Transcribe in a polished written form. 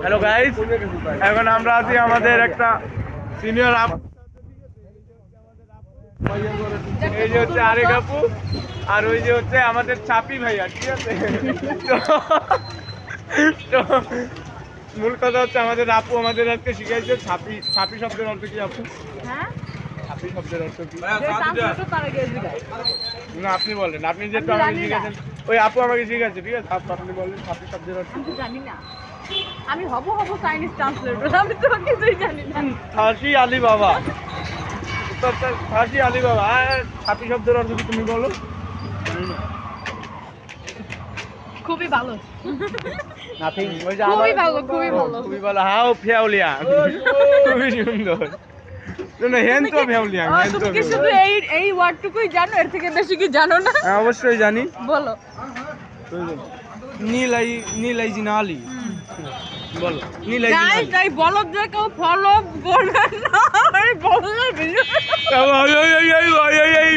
Hello guys, এখন আমরা আছি আমাদের একটা সিনিয়র আপু। এই যে হচ্ছে আরেক আপু, আর ওই যে হচ্ছে আমাদের ছাপি ভাইয়া, ঠিক আছে? তো মূল কথা হচ্ছে আমাদের আপু আমাদের আজকে শিখাইছে ছাপি। ছাপি শব্দের অর্থ কি আপু? হ্যাঁ, ছাপি শব্দের অর্থ কি? না, আপনি বলেন, আপনি যেহেতু আমাকে শিখাইছেন। ওই আপু আমাকে শিখাইছে, ঠিক আছে? আপনি বলেন ছাপি শব্দের অর্থ। আমি জানি না। আমি হব চাইনিজ ট্রান্সলেটর, আমি তো কিছুই জানি না। ফার্সি আলী বাবা, ফার্সি আলী বাবা। আর ছাপি শব্দের অর্থ কি তুমি বলো? খুবই ভালো, নাথিং। ওই যে খুবই ভালো, খুবই ভালো। খুবই ভালো। হাও ফেউলিয়া, খুবই সুন্দর। না, হেনতো ফেউলিয়া, হেনতো। তুমি কি শুধু এই ওয়ার্ডটুকুই জানো? এর থেকে বেশি কি জানো না? হ্যাঁ, অবশ্যই জানি। বলো। নীলাই জিনালি বলো। নীলাই গাইস, জিনালি। এই বলদ যে কেউ ফলো করবেন না, এই বলদ ভিডিও। এই